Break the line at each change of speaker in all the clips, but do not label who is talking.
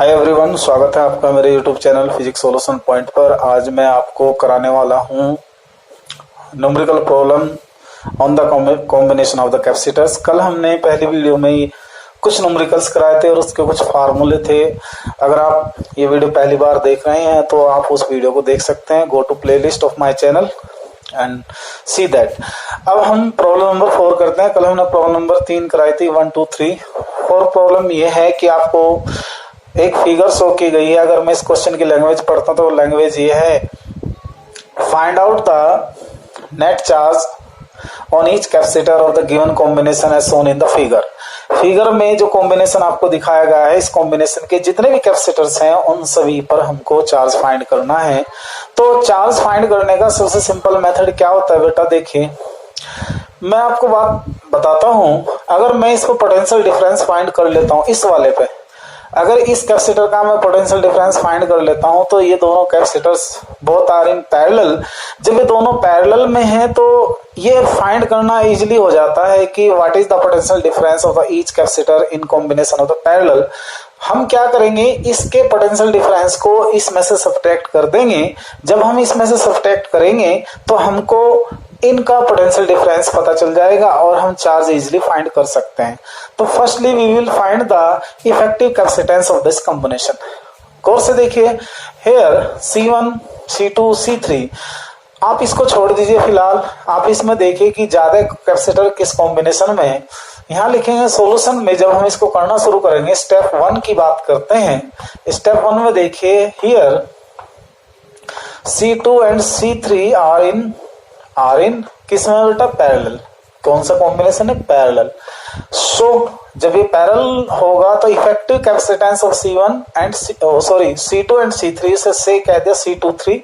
Hi everyone, स्वागत है आपका मेरे YouTube channel physics solution point पर। आज मैं आपको कराने वाला हूं numerical problem on the combination of the capacitors. कल हमने पहली वीडियो में ही कुछ न्यूमेरिकल्स कराए थे और उसके कुछ फार्मूले थे। अगर आप ये वीडियो पहली बार देख रहे हैं तो आप उस वीडियो को देख सकते हैं। Go to playlist of my channel and see that. अब हम प्रॉब्लम नंबर 4 करते हैं। कल हमने प्रॉब्लम नंबर 3 कराई थी, 1 2 3। और प्रॉब्लम ये है कि आपको एक फिगर शो की गई है। अगर मैं इस क्वेश्चन की लैंग्वेज पढ़ता हूं तो लैंग्वेज ये है, find out the net charge on each capacitor of the given combination as shown in the figure. Figure में जो कॉम्बिनेशन आपको दिखाया गया है, इस कॉम्बिनेशन के जितने भी कैपेसिटर्स हैं उन सभी पर हमको चार्ज फाइंड करना है। तो चार्ज फाइंड करने का सबसे सिंपल मेथड क्या होता है बेटा, देखिए मैं आपको बात बताता हूं। अगर मैं इसको पोटेंशियल डिफरेंस फाइंड कर लेता हूं इस वाले पे, अगर इस कैपेसिटर का मैं पोटेंशियल डिफरेंस फाइंड कर लेता हूं तो ये दोनों capacitors both are in parallel. जब ये दोनों पैरेलल में हैं तो ये फाइंड करना इजीली हो जाता है कि what is the potential difference of the each capacitor in combination of the parallel. हम क्या करेंगे, इसके पोटेंशियल डिफरेंस को इसमें से सब्ट्रैक्ट कर देंगे। जब हम इसमें से सब्ट्रैक्ट करेंगे तो हमको इनका पोटेंशियल डिफरेंस पता चल जाएगा और हम चार्ज इजीली फाइंड कर सकते हैं। तो firstly we will find the effective capacitance of this combination. गौर से देखिए, हेयर C1 C2 C3, आप इसको छोड़ दीजिए फिलहाल। आप इसमें देखिए कि ज्यादा कैपेसिटर किस कॉम्बिनेशन में है। यहां लिखेंगे सॉल्यूशन में। जब हम इसको करना शुरू करेंगे, स्टेप 1 की बात करते हैं। स्टेप 1 में देखिए, here C2 and C3 are in किस में बेटा, पैरेलल। कौन सा कॉम्बिनेशन है, पैरेलल। सो जब ये पैरेलल होगा तो effective capacitance of C1 and C2 and C3 से कह दिया C23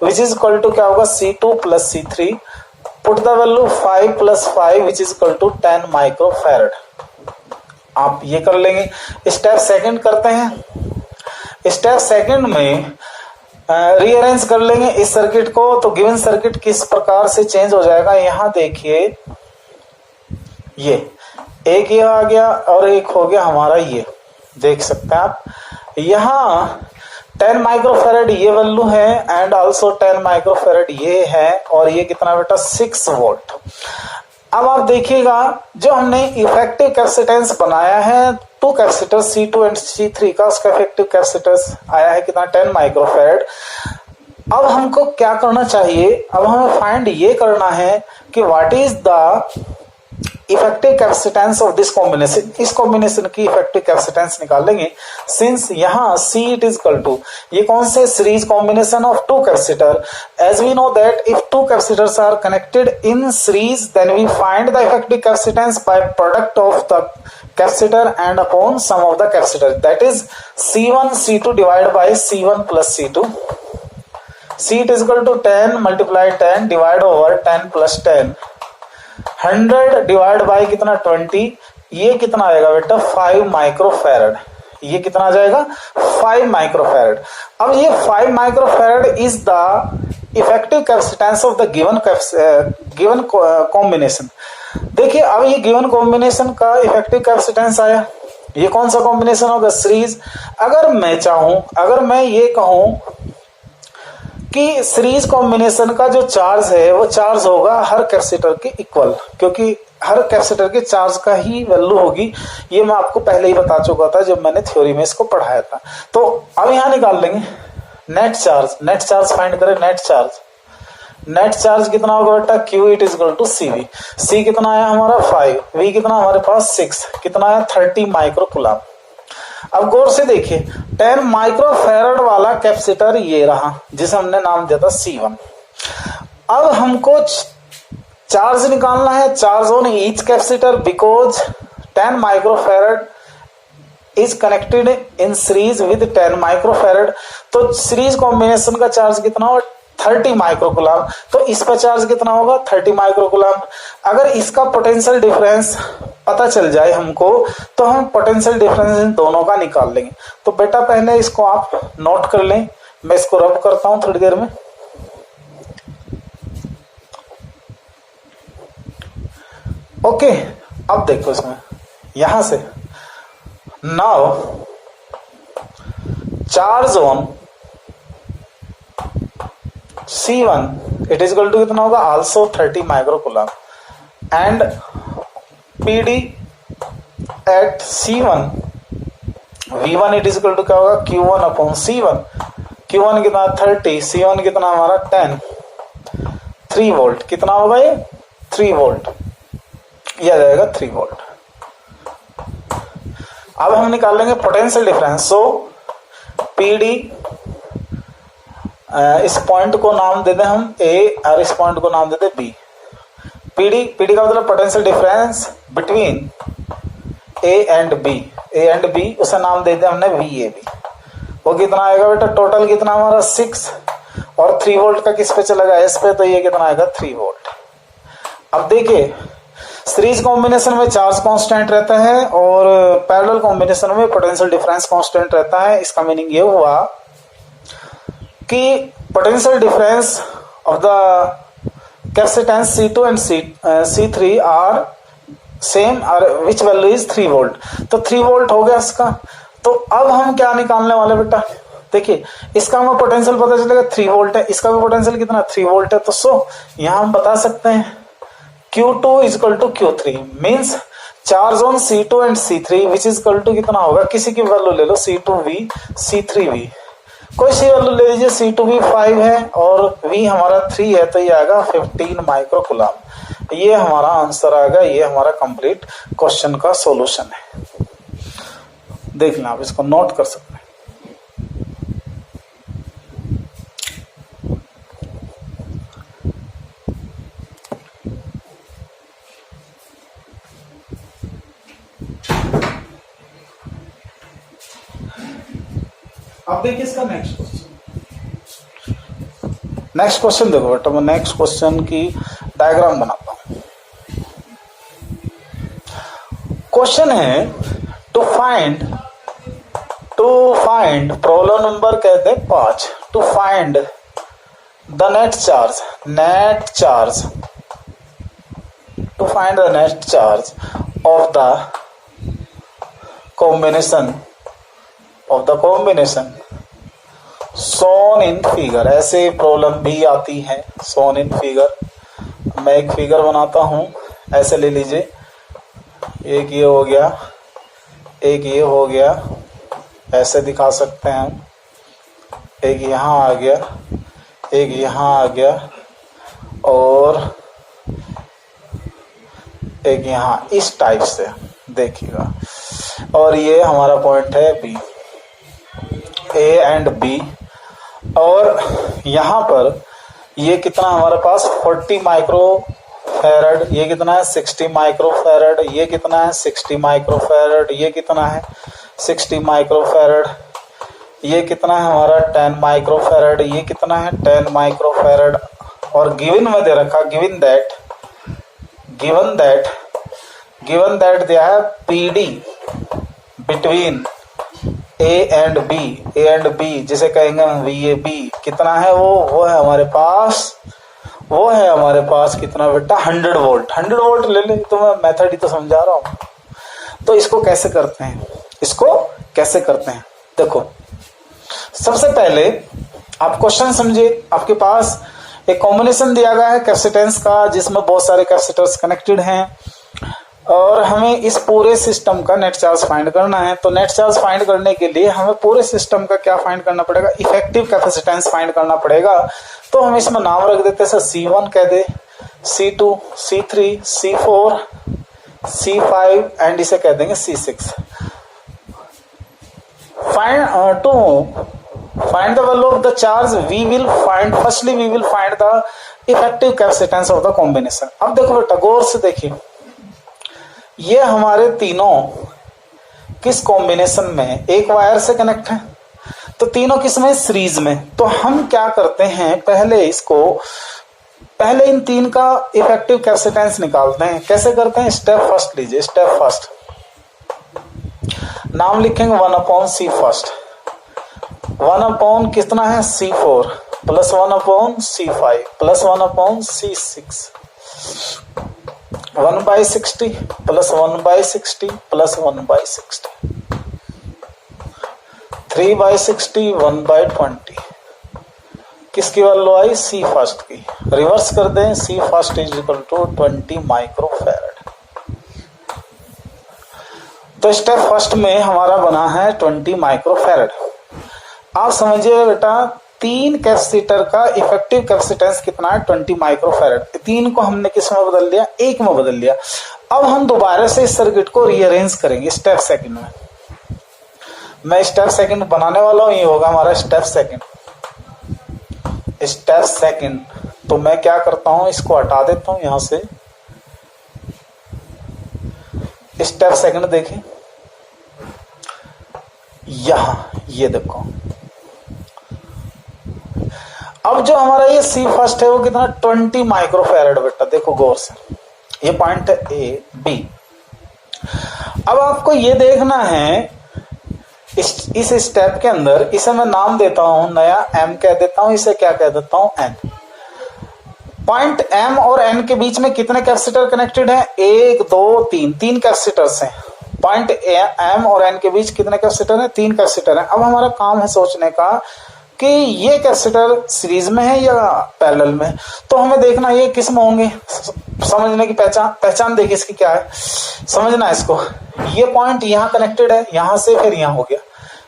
which is equal to क्या होगा, C2 plus C3। Put the value 5 plus 5 which is equal to 10 microfarad. आप ये कर लेंगे। स्टेप सेकंड करते हैं। स्टेप सेकंड में रीअरेंज कर लेंगे इस सर्किट को। तो गिवन सर्किट किस प्रकार से चेंज हो जाएगा, यहां देखिए, ये एक ये आ गया और एक हो गया हमारा, ये देख सकते हैं आप। यहां 10 माइक्रोफैरड ये वैल्यू है एंड आल्सो 10 माइक्रोफैरड ये है, और ये कितना बेटा, 6 वोल्ट। अब आप देखिएगा, जो हमने इफेक्टिव कैपेसिटेंस बनाया है to capacitor C2 and C3 का, उसका इफेक्टिव कैपेसिटेंस आया है कितना, 10 माइक्रोफैरड। अब हमको क्या करना चाहिए, अब हमें फाइंड ये करना है कि what is the effective capacitance of this combination. इस कॉम्बिनेशन की इफेक्टिव कैपेसिटेंस निकालेंगे। सिंस यहाँ C it is equal to, ये कौन से, series combination of two capacitor. As we know that if two capacitors are connected in series then we find the effective capacitance by product of the capacitor and upon sum of the capacitor, that is C1 C2 divide by C1 plus C2। C it is equal to 10 multiply 10 divide over 10 plus 10, 100 divide by कितना, 20। ये कितना आएगा बेटा, 5 microfarad. ये कितना आ जाएगा, 5 microfarad. अब ये 5 microfarad is the effective capacitance of the given combination. देखिए, अब ये गिवन कॉम्बिनेशन का इफेक्टिव कैपेसिटेंस आया। ये कौन सा कॉम्बिनेशन होगा, सीरीज। अगर मैं चाहूं, अगर मैं ये कहूं कि सीरीज कॉम्बिनेशन का जो चार्ज है वो चार्ज होगा हर कैपेसिटर के इक्वल, क्योंकि हर कैपेसिटर के चार्ज का ही वैल्यू होगी। ये मैं आपको पहले ही बता चुका था जब मैंने थ्योरी में इसको पढ़ाया था। तो अब यहां निकाल लेंगे net charge. Net charge find करें, नेट चार्ज। नेट चार्ज कितना होगा बेटा, Q it is equal to CV। C कितना आया हमारा 5, V कितना हमारे पास 6, कितना आया 30 माइक्रोकूलम। अब गौर से देखिए, 10 माइक्रोफैरड वाला कैपेसिटर ये रहा जिसे हमने नाम दिया था C1। अब हमको चार्ज निकालना है, charge on each capacitor, because 10 microfarad is connected in series with 10 microfarad. तो सीरीज कॉम्बिनेशन का चार्ज कितना होगा, 30 माइक्रोकूलम। तो इस पर चार्ज कितना होगा, 30 माइक्रोकूलम। अगर इसका पोटेंशियल डिफरेंस पता चल जाए हमको तो हम पोटेंशियल डिफरेंस इन दोनों का निकाल लेंगे। तो बेटा पहले इसको आप नोट कर लें, मैं इसको रब करता हूं थोड़ी देर में। ओके, अब देखो इसमें यहां से now charge on C1 it is equal to कितना होगा, also 30 microcoulomb, and PD at C1 V1 it is equal to क्या होगा, Q1 अपॉन C1, Q1 कितना 30, C1 कितना हमारा 10, 3 वोल्ट, कितना होगा ये 3 वोल्ट, यह आ जाएगा 3 वोल्ट। अब हम निकालेंगे पोटेंशियल डिफरेंस। सो PD, इस पॉइंट को नाम दे दें हम A और इस पॉइंट को नाम दे दें B। PD का मतलब potential difference between A and B, उसे नाम दे दें हमने VAB। वो कितना आएगा बेटा, टोटल कितना हमारा 6, और 3 वोल्ट का किस पे चला गया, इस पे, तो ये कितना आएगा 3 वोल्ट। अब देखिए सीरीज कॉम्बिनेशन में चार्ज कांस्टेंट रहता है और पैरेलल कॉम्बिनेशन में पोटेंशियल डिफरेंस कांस्टेंट रहता है। इसका मीनिंग ये हुआ कि potential difference of the capacitance C2 and C3 are same और विच वैल्यू इज 3 वोल्ट, तो 3 वोल्ट हो गया इसका। तो अब हम क्या निकालने वाले बेटा, देखिए इसका हमें पोटेंशियल पता चलेगा 3 वोल्ट है, इसका भी पोटेंशियल कितना 3 वोल्ट है, तो यहां हम बता सकते हैं Q2 is equal to Q3 means charge on C2 and C3 which is equal to कितना होगा, किसी की वैल्यू ले लो, C2V C3V, कोई सी वैल्यू ले लीजिए, C2V 5 है और V हमारा 3 है, तो ये आएगा 15 माइक्रोकूलम। ये हमारा आंसर आएगा, ये हमारा कंप्लीट क्वेश्चन का सॉल्यूशन है। देख लें, आप इसको नोट कर सकते हैं। अब देखिए इसका नेक्स्ट क्वेश्चन देखो बेटा, मैं नेक्स्ट क्वेश्चन की डायग्राम बनाता हूं। क्वेश्चन है टू फाइंड प्रॉब्लम नंबर कहते हैं 5, to find the net charge to find the net charge of the combination shown in figure. ऐसे प्रॉब्लम भी आती है shown in फिगर। मैं एक फिगर बनाता हूं, ऐसे ले लीजिए, एक ये हो गया, एक ये हो गया, ऐसे दिखा सकते हैं हम, एक यहां आ गया, एक यहां आ गया और एक यहां, इस टाइप से देखिएगा। और ये हमारा पॉइंट है B, A एंड B, और यहां पर ये कितना हमारे पास 40 माइक्रोफैरड, ये कितना है 60 माइक्रोफैरड, ये कितना है 60 माइक्रोफैरड, ये कितना है 60 माइक्रोफैरड, ये कितना है हमारा 10 माइक्रोफैरड, ये कितना है 10 माइक्रोफैरड। और गिवन में दे रखा, गिवन दैट दिया है PD between A and B, जिसे कहेंगे हम VAB, कितना है वो है हमारे पास कितना बेटा 100 वोल्ट ले ले, तो मैं मेथड ही तो समझा रहा हूं। तो इसको कैसे करते हैं, देखो सबसे पहले आप क्वेश्चन समझिए। आपके पास एक कॉम्बिनेशन दिया गया है कैपेसिटेंस का, जिसमें बहुत सारे कैपेसिटर्स कनेक्टेड हैं और हमें इस पूरे सिस्टम का नेट चार्ज फाइंड करना है। तो नेट चार्ज फाइंड करने के लिए हमें पूरे सिस्टम का क्या फाइंड करना पड़ेगा, इफेक्टिव कैपेसिटेंस फाइंड करना पड़ेगा। तो हम इसमें नाम रख देते हैं, C1 कह दे, C2, C3, C4, C5 and इसे कह देंगे C6। Find the value of the charge we will find the effective capacitance of the combination. अब देखो बेटा गौर से देखिए, ये हमारे तीनों किस कॉम्बिनेशन में, एक वायर से कनेक्ट है, तो तीनों किस में, सीरीज में। तो हम क्या करते हैं, पहले इन तीन का इफेक्टिव कैपेसिटेंस निकालते हैं। कैसे करते हैं, स्टेप फर्स्ट लीजिए, स्टेप फर्स्ट नाम लिखेंगे 1/C फर्स्ट, 1/ कितना है C4 plus 1/C5 plus 1/C6, 1/60 plus 1/60 plus 1/60। 3/60 1/20 किसकी वैल्यू आई? सी फर्स्ट की। रिवर्स कर दें, C first is equal to 20 microfarad. तो स्टेप फर्स्ट में हमारा बना है 20 माइक्रोफैरड। आप समझिए बेटा, 3 कैपेसिटर का इफेक्टिव कैपेसिटेंस कितना है? 20 माइक्रोफैरड। 3 को हमने किस में बदल दिया? 1 में बदल दिया। अब हम दोबारा से इस सर्किट को रीअरेंज करेंगे स्टेप सेकंड में। मैं स्टेप सेकंड बनाने वाला हूं, ये होगा हमारा स्टेप सेकंड। स्टेप सेकंड तो मैं क्या करता हूं, इसको हटा देता हूं यहां से। स्टेप सेकंड देखें, यहां ये देखो। अब जो हमारा ये सी फर्स्ट है वो कितना? 20 माइक्रोफैरड बेटा, देखो गौर से, ये पॉइंट है ए बी। अब आपको ये देखना है इस स्टेप के अंदर, इसे मैं नाम देता हूं नया एम कह देता हूं, इसे क्या कह देता हूं? एन। पॉइंट एम और एन के बीच में कितने कैपेसिटर कनेक्टेड है? 1 2 3, 3 कैपेसिटर्स हैं। पॉइंट एम और एन के बीच कितने कैपेसिटर हैं? 3 कैपेसिटर हैं। अब हमारा काम है सोचने का कि ये कैपेसिटर सीरीज में है या पैरेलल में। तो हमें देखना ये किस में होंगे, समझने की पहचान देखिए इसकी क्या है, समझना है इसको। ये पॉइंट यहाँ कनेक्टेड है, यहां से फिर यहाँ हो गया।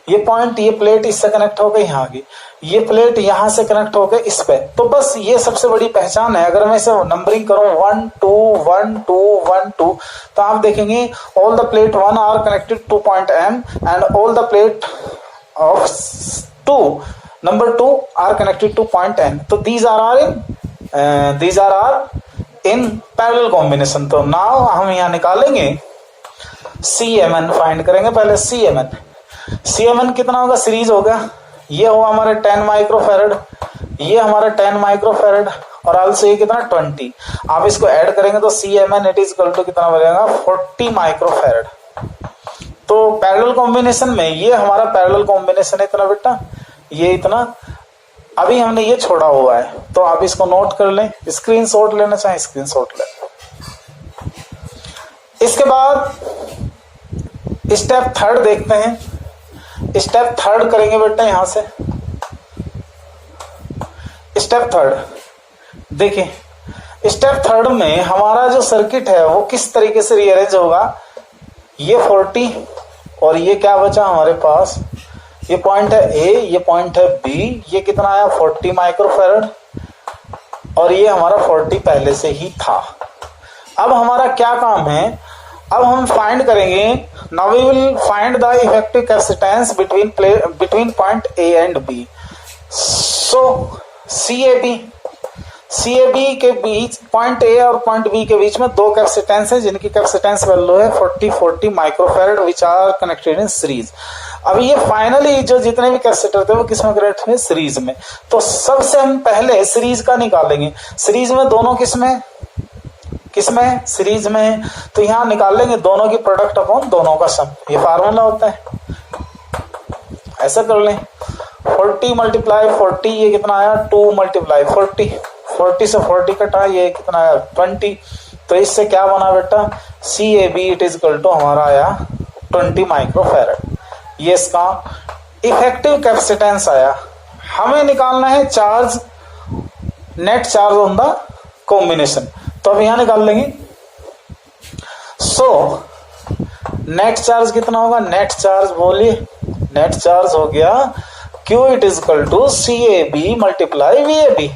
ये पॉइंट, ये प्लेट इससे कनेक्ट हो गई यहाँ की, ये प्लेट यहां से कनेक्ट हो गई इस पे। तो बस ये सबसे बड़ी पहचान है। अगर मैं इसे नंबरिंग करूं 1 2 1 2 1 2, तो आप देखेंगे all the plate 1 are connected to point M and all the plate of 2 number 2 are connected to point n. तो these are in parallel combination. तो now हम यहाँ निकालेंगे CMN, फाइंड करेंगे पहले CMN। CMN कितना होगा? सीरीज होगा। ये होगा हमारे 10 माइक्रोफैरड, ये हमारा 10 माइक्रोफैरड और आल्सो ये कितना? 20। आप इसको ऐड करेंगे तो CMN it is equal to कितना बनेगा? 40 माइक्रोफैरड। तो पैरेलल कॉम्बिनेशन में ये हमारा पैरेलल कॉम्बिनेशन है इतना बेटा, ये इतना। अभी हमने ये छोड़ा हुआ है, तो आप इसको नोट कर लें, स्क्रीनशॉट लेना चाहें स्क्रीनशॉट लें। इसके बाद स्टेप थर्ड देखते हैं। स्टेप थर्ड करेंगे बेटा यहां से। स्टेप थर्ड देखिए, स्टेप थर्ड में हमारा जो सर्किट है वो किस तरीके से रीअरेंज होगा? ये 40 और ये क्या बचा हमारे पास? ये पॉइंट है ए, ये पॉइंट है बी। ये कितना आया? 40 माइक्रोफैरड और ये हमारा 40 पहले से ही था। अब हमारा क्या काम है? अब हम फाइंड करेंगे, now we will find the effective capacitance between point A and B. So CAB के बीच, पॉइंट ए और पॉइंट बी के बीच में 2 कैपेसिटेंस है जिनकी कैपेसिटेंस वैल्यू है 40 microfarad which are connected in series. अब ये फाइनली जो जितने भी कैपेसिटर थे वो किसमें कनेक्ट हुए? सीरीज में। तो सबसे हम पहले सीरीज का निकालेंगे। सीरीज में दोनों किसमें? सीरीज में। तो यहां निकाल लेंगे दोनों की प्रोडक्ट अपॉन दोनों का सम। ये फार्मूला होता है, ऐसा कर लें। 40 मल्टीप्लाई 40, ये कितना आया? 2 मल्टीप्लाई 40, 40 से 40 कटा, ये कितना आया? 20। तो इससे क्या बना बेटा? CAB it is equal to हमारा आया 20 माइक्रोफैरड। ये इसका इफेक्टिव कैपेसिटेंस आया। हमें निकालना है charge, net charge on the combination. तो अब यहां निकाल लेंगे। सो नेट चार्ज कितना होगा? नेट चार्ज बोलिए, नेट चार्ज हो गया Q it is equal to CAB multiply VAB।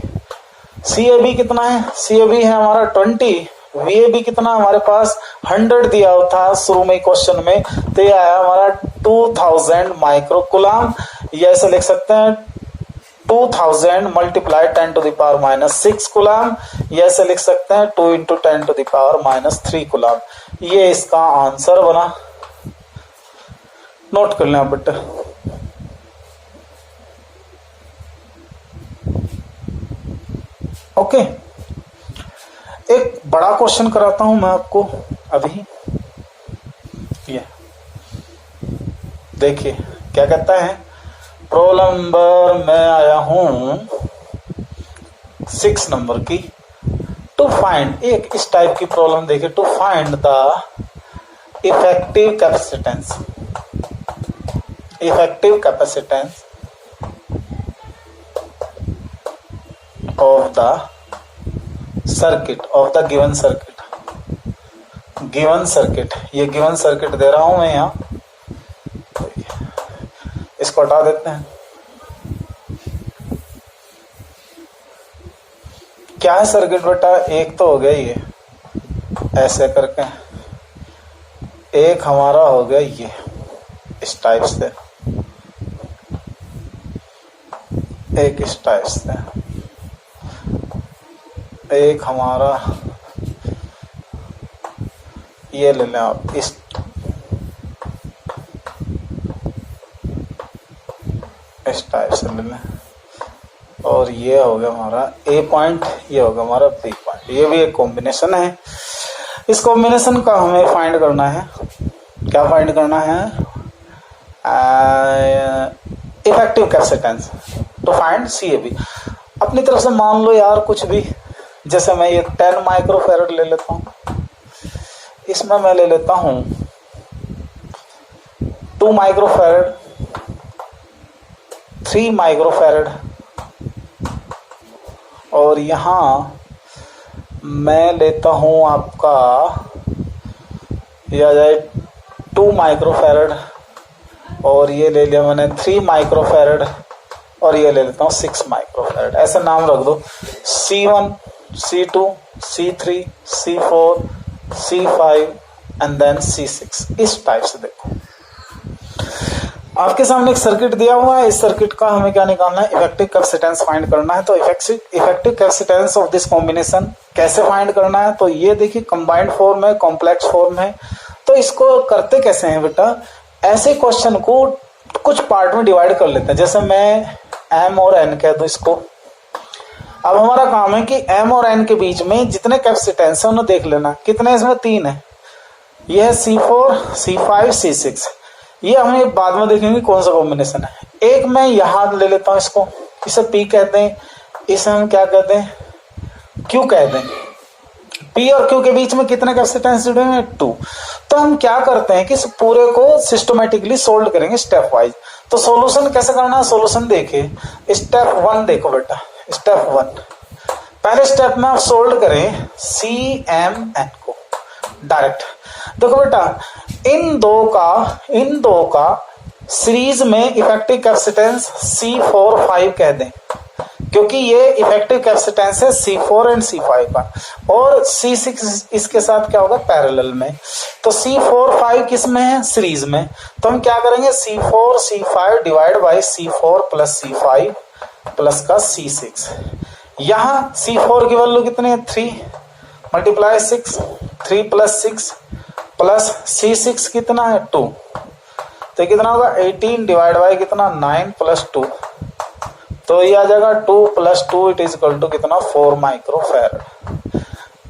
CAB कितना है? CAB है हमारा 20, VAB कितना हमारे पास 100 दिया था शुरू में क्वेश्चन में, तो ये आया हमारा 2000 माइक्रो कूलम। ये ऐसे लिख सकते हैं 2000 multiply 10 to the power minus 6 coulomb. ये ऐसे लिख सकते हैं 2 into 10 to the power minus 3 coulomb. ये इसका आंसर बना। नोट कर लें आप बेटा। ओके, एक बड़ा क्वेश्चन कराता हूं मैं आपको अभी। ये देखिए क्या कहता है प्रॉब्लम नंबर, मैं आया हूं 6 नंबर की। टू फाइंड, एक इस टाइप की प्रॉब्लम देखिए, to find the effective capacitance. Effective capacitance of the circuit, of the given circuit, given circuit, ये गिवन सर्किट दे रहा हूं मैं यहां, इसको हटा देते हैं। क्या है सर्किट बेटा? एक तो हो गया ये ऐसे करके, एक हमारा हो गया ये इस टाइप से, एक इस टाइप से, एक हमारा ये ले लें आप इस टाइप से ले लें, और ये हो गया हमारा ए पॉइंट, ये हो गया हमारा बी पॉइंट। ये भी एक कॉम्बिनेशन है। इस कॉम्बिनेशन का हमें फाइंड करना है। क्या फाइंड करना है? Effective capacitance to find CAB। अपनी तरफ से मान लो यार कुछ भी, जैसे मैं ये 10 माइक्रोफैरड ले लेता हूं, इसमें मैं ले लेता हूं 2 माइक्रोफैरड, 3 माइक्रोफैरड, और यहां मैं लेता हूं आपका ये आ जाए 2 माइक्रोफैरड, और ये ले लिया मैंने 3 माइक्रोफैरड, और ये ले लेता हूं 6 माइक्रोफैरड। ऐसा नाम रख दो C1, C2, C3, C4, C5 and then C6। इस टाइप से देखो, आपके सामने एक सर्किट दिया हुआ है। इस सर्किट का हमें क्या निकालना है? इफेक्टिव कैपेसिटेंस फाइंड करना है। तो effective capacitance of this combination कैसे फाइंड करना है? तो ये देखिए कंबाइंड फॉर्म है, कॉम्प्लेक्स फॉर्म है। तो इसको करते कैसे हैं बेटा? ऐसे क्वेश्चन को कुछ पार्ट में डिवाइड कर लेते हैं। जैसे मैं M और N कह दूं इसको। अब हमारा काम है कि M और N के बीच में जितने कैपेसिटेंस है उन्हें देख लेना। कितने? इसमें 3 है। ये है C4, C5, C6। ये हमें बाद में देखेंगे कौन सा कॉम्बिनेशन है। एक मैं यहां ले लेता हूं इसको, इसे P कहते हैं, इसे हम क्या कहते हैं? Q कहते हैं। P और Q के बीच में कितने कैपेसिटेंस जुड़े हैं? 2। तो हम क्या करते हैं कि इस पूरे को सिस्टमेटिकली सोल्व करेंगे स्टेप वाइज। तो सॉल्यूशन कैसे करना है? सॉल्यूशन देखिए, स्टेप 1 देखो बेटा। स्टेप 1, पहले स्टेप में आप सोल्व करें CMN को डायरेक्ट। देखो बेटा, इन दो का सीरीज में इफेक्टिव कैपेसिटेंस C4-5 कह दें, क्योंकि ये इफेक्टिव कैपेसिटेंस है C4 एंड C5 का, और C6 इसके साथ क्या होगा? पैरेलल में। तो C4-5 किस में है? सीरीज में। तो हम क्या करेंगे? C4-C5 divide by C4 plus C5 plus का C6। यहां C4 की वैल्यू कितनी है? 3 मल्टीप्लाई 6, 3 प्लस 6 प्लस C6 कितना है? 2। तो कितना होगा? 18 डिवाइड बाई कितना? 9 प्लस 2। तो ये आ जाएगा 2 plus 2 it is equal to कितना? 4 माइक्रोफैरड।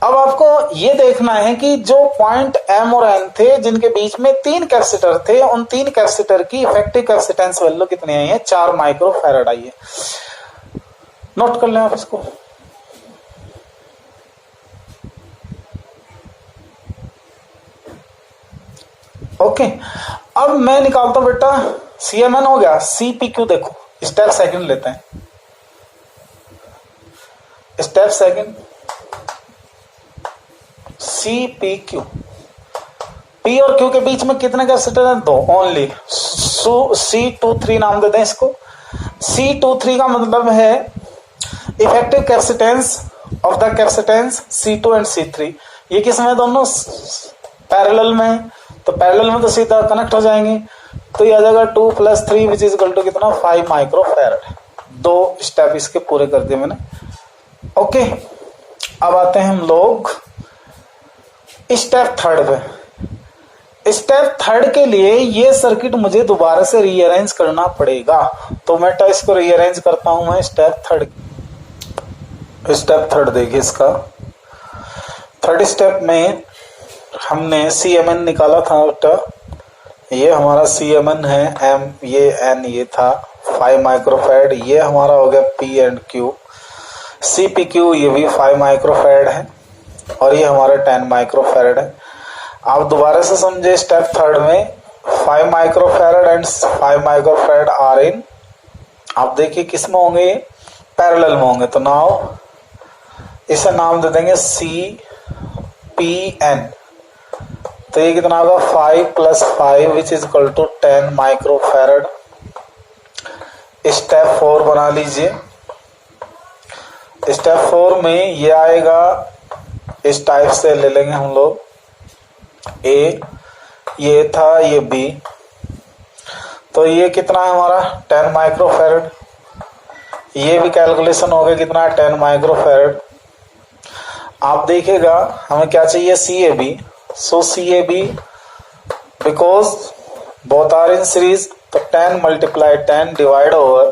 अब आपको ये देखना है कि जो पॉइंट M और N थे जिनके बीच में 3 कैपेसिटर थे, उन 3 कैपेसिटर की इफेक्टिव कैपेसिटेंस वैल्यू कितनी आई है? 4 माइक्रोफैरड आई है। नोट कर लें आप इसको। ओके, अब मैं निकालता हूं बेटा CMN हो गया। CPQ देखो, स्टेप सेकंड लेते हैं। Step second CPQ। P और Q के बीच में कितने कैपेसिटर हैं? 2 ओनली। C23 नाम देते हैं इसको। C23 का मतलब है effective capacitance of the capacitance C2 and C3। ये किस में? दोनों पैरेलल में। तो पैरेलल में तो सीधा कनेक्ट हो जाएंगे। तो ये आ जाएगा 2 plus 3 which is equal to कितना? 5 माइक्रोफैरड। 2 स्टेप इसके पूरे कर दिए मैंने। ओके, अब आते हैं हम लोग स्टेप थर्ड पे। स्टेप थर्ड के लिए ये सर्किट मुझे दोबारा से रीअरेंज करना पड़ेगा। तो मैं इसको रीअरेंज करता हूं मैं स्टेप थर्ड देखिए इसका। थर्ड स्टेप में हमने CMN निकाला था बेटा। ये हमारा CMN है, M ये N ये था 5 माइक्रोफैरड। ये हमारा हो गया P एंड Q। CPQ ये भी 5 माइक्रोफैरड है, और ये हमारा 10 माइक्रोफैरड है। आप दोबारा से समझे स्टेप थर्ड में 5 microfarad and 5 microfarad are in, आप देखिए किस में होंगे, पैरेलल में होंगे। तो नाउ इसे नाम दे देंगे सी पी एन। तो ये कितना होगा 5 + 5 which is equal to 10 microfarad. Step 4 बना लीजिए। स्टेप 4 में ये आएगा, इस टाइप से ले लेंगे हम लोग। ए ये था, ये बी, तो ये कितना है हमारा 10 माइक्रोफैरड। ये भी कैलकुलेशन हो गया कितना है 10 माइक्रोफैरड। आप देखिएगा हमें क्या चाहिए, C A B. So C A B because both are in series, तो 10 × 10 divide over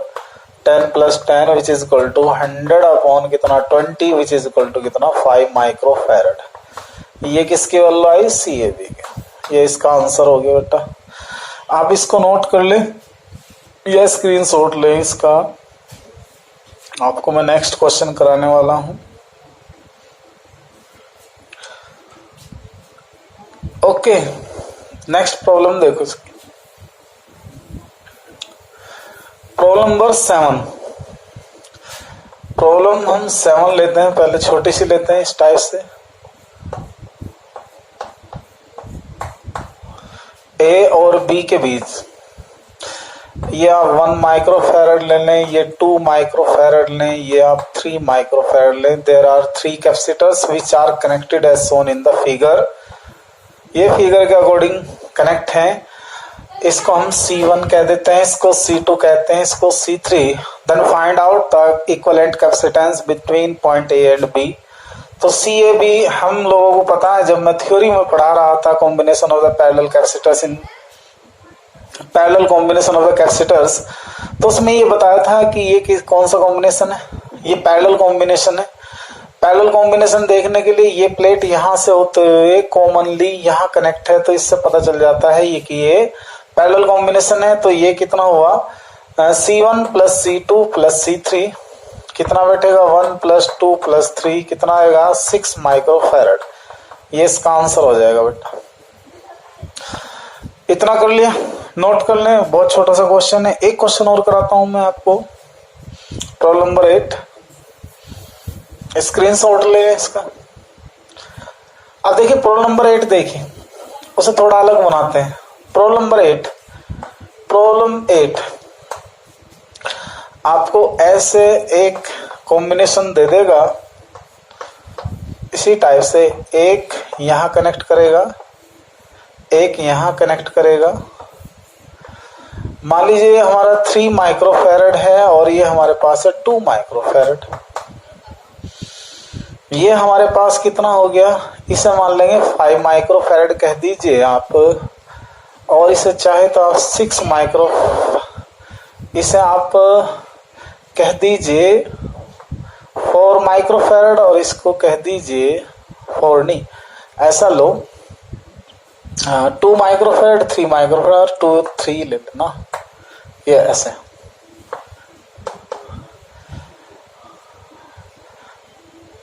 10 + 10 which is equal to 100 upon कितना 20 विच इज इक्वल टू कितना 5 माइक्रोफैरड। ये किसके वैल्यू आई, सी ए बी के। ये इसका आंसर हो गया बेटा। आप इसको नोट कर ले या स्क्रीनशॉट ले इसका, आपको मैं नेक्स्ट क्वेश्चन कराने वाला हूं। ओके, नेक्स्ट प्रॉब्लम देखो। Problem number 7। प्रॉब्लम हम 7 लेते हैं, पहले छोटी सी लेते हैं इस टाइप से। ए और बी के बीच ये आप 1 माइक्रोफैरड ले लें, ये 2 माइक्रोफैरड लें, ये आप 3 माइक्रोफैरड लें। There are 3 capacitors which are connected as shown in the figure. ये फिगर के अकॉर्डिंग कनेक्ट हैं। इसको हम C1 कह देते हैं, इसको C2 कहते हैं, इसको C3। Then find out the equivalent capacitance between point A and B। तो CAB हम लोगों को पता है, जब मैं थ्योरी में पढ़ा रहा था combination of the parallel capacitors in parallel combination of the capacitors, तो उसमें ये बताया था कि ये कौन सा कॉम्बिनेशन है, ये पैरेलल कॉम्बिनेशन है। पैरेलल कॉम्बिनेशन देखने के लिए ये प्लेट यहां से होते हुए कॉमनली यहां कनेक्ट है, तो इससे पता चल जाता है ये कि ये पैरेलल कॉम्बिनेशन है। तो ये कितना हुआ C1 + C2 + C3 कितना बैठेगा 1 + 2 + 3 कितना आएगा 6 माइक्रोफैरड। ये इसका आंसर हो जाएगा बेटा। इतना कर लिया, नोट कर लें, बहुत छोटा सा क्वेश्चन है। एक क्वेश्चन और कराता हूं मैं आपको, प्रॉब्लम नंबर 8। स्क्रीनशॉट ले इसका। अब देखिए प्रॉब्लम नंबर 8 देखिए, उसे थोड़ा अलग बनाते हैं। प्रॉब्लम नंबर 8, प्रॉब्लम 8 आपको ऐसे एक कॉम्बिनेशन दे देगा इसी टाइप से, एक यहां कनेक्ट करेगा, एक यहां कनेक्ट करेगा। मान लीजिए हमारा 3 माइक्रोफैरड है और ये हमारे पास है 2 माइक्रोफैरड। ये हमारे पास कितना हो गया, इसे मान लेंगे 5 माइक्रोफैरड कह दीजिए आप, और इसे चाहे तो आप 6 माइक्रो, इसे आप कह दीजिए 4 माइक्रोफैरड और इसको कह दीजिए 4 नहीं, ऐसा लो 2 माइक्रोफैरड 3 माइक्रोफैरड 2 3 ले लेना, ये ऐसे।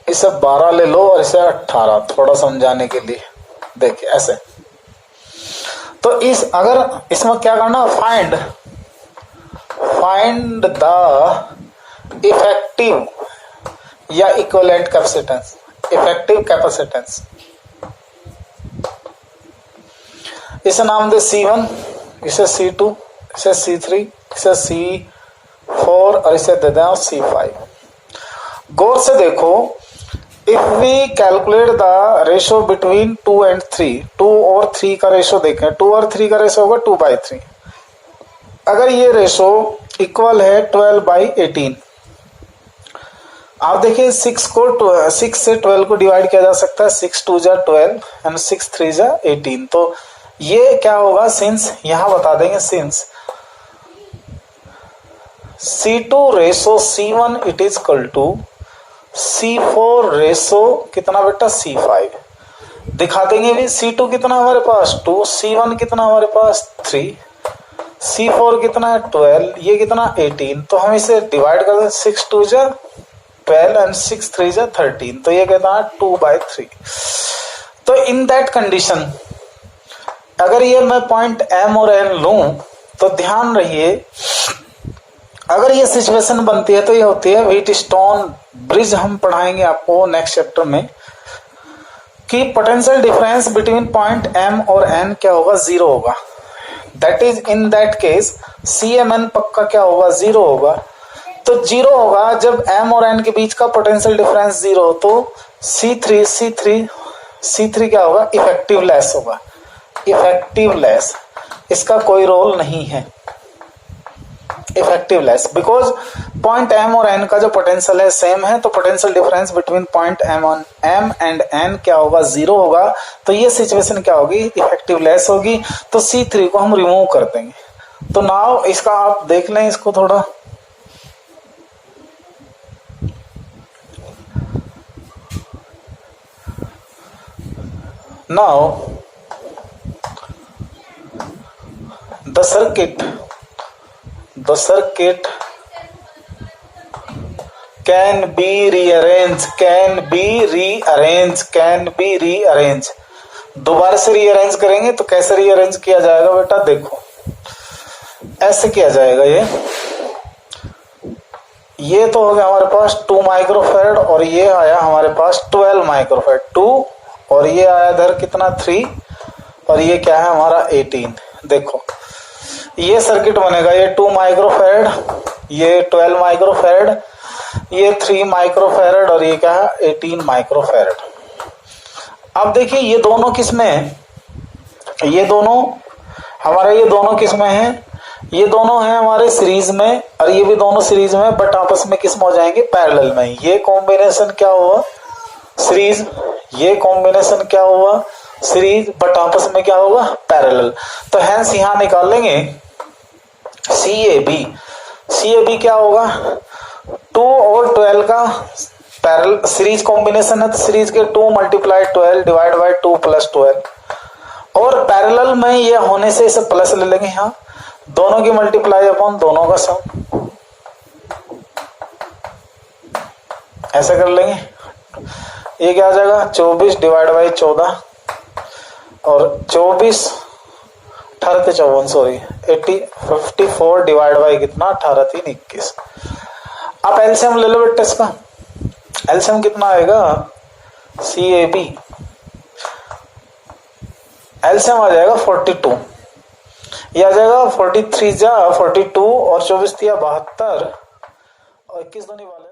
इसे 12 ले लो और इसे 18, थोड़ा समझाने के लिए देखिए ऐसे। तो इस अगर इसमें क्या करना, फाइंड द इफेक्टिव या इक्विवेलेंट कैपेसिटेंस, इफेक्टिव कैपेसिटेंस। इसे नाम दे C1, इसे C2, इसे C3, इसे C4 और इसे दे दें C5। गौर से देखो, if we calculate the ratio between 2 and 3, 2 और 3 का रेशो देखें, 2 और 3 का रेशो होगा 2/3। अगर ये रेशो इक्वल है 12/18, आप देखिए 6 से 12 को डिवाइड किया जा सकता है, 6 2 जा 12 एंड 6 3 जा 18। तो ये क्या होगा, सिंस यहां बता देंगे, since C2 ratio C1 it is equal to C4 ratio कितना बेटा C5, दिखा देंगे भी। C2 कितना हमारे पास 2, C1 कितना हमारे पास 3, C4 कितना है 12, ये कितना 18। तो हम इसे डिवाइड कर दें, 6 2 जा 12 एंड 6 3 जा 13, तो ये कहता है 2/3। तो इन दैट कंडीशन अगर ये मैं पॉइंट M और N लूं तो ध्यान रहिए, अगर ये सिचुएशन बनती है तो ये होती है व्हीटस्टोन ब्रिज। हम पढ़ाएंगे आपको नेक्स्ट चैप्टर में कि potential difference between point M और N क्या होगा, जीरो होगा। That is in that case CMN पक्का क्या होगा, जीरो होगा। तो जीरो होगा जब M और N के बीच का पोटेंशियल डिफरेंस जीरो हो, तो C3 क्या होगा, इफेक्टिव लेस होगा। इफेक्टिव लेस, इसका कोई रोल नहीं है, effective less, because point M और N का जो पोटेंशियल है सेम है, तो potential difference between point M and N क्या होगा, जीरो होगा। तो ये सिचुएशन क्या होगी, इफेक्टिव लेस होगी। तो C3 को हम रिमूव कर देंगे। तो नाउ इसका आप देख लें इसको थोड़ा, now the circuit can be rearranged। दोबारा से रीअरेंज करेंगे तो कैसे रीअरेंज किया जाएगा बेटा, देखो ऐसे किया जाएगा। ये तो हो गया हमारे पास 2 माइक्रोफैरड और ये आया हमारे पास 12 माइक्रोफैरड, 2 और ये आया इधर कितना 3 और ये क्या है हमारा 18। देखो ये सर्किट बनेगा, ये 2 माइक्रोफैरड, ये 12 माइक्रोफैरड, ये 3 माइक्रोफैरड और ये क्या है 18 माइक्रोफैरड। अब देखिए ये दोनों किसमें है, ये दोनों किसमें हैं, ये दोनों हैं हमारे सीरीज में और ये भी दोनों सीरीज में, बट आपस में किस में हो जाएंगे, पैरेलल में। ये कॉम्बिनेशन क्या हुआ, सीरीज, ये कॉम्बिनेशन क्या हुआ, सीरीज, बट आपस में क्या होगा, पैरेलल। तो हेंस यहां निकालेंगे CAB क्या होगा, 2 और 12 का पैरेलल सीरीज कॉम्बिनेशन है, तो सीरीज के 2 मल्टीप्लाई 12 डिवाइड बाई 2 प्लस 12, और पैरेलल में ये होने से इसे प्लस ले लेंगे, यहाँ दोनों की मल्टीप्लाई अपॉन दोनों का सम, ऐसा कर लेंगे। ये क्या आ जाएगा 24 डिवाइड बाई 14 और 24 18 54 सॉरी 54 डिवाइड बाई कितना 18 3 21। आप एलसीएम ले लो बेटा, इसका एलसीएम कितना आएगा, CAB एलसीएम आ जाएगा 42, ये आ जाएगा 43 जा 42 और 24 तिया 72 और 21 दूनी वाला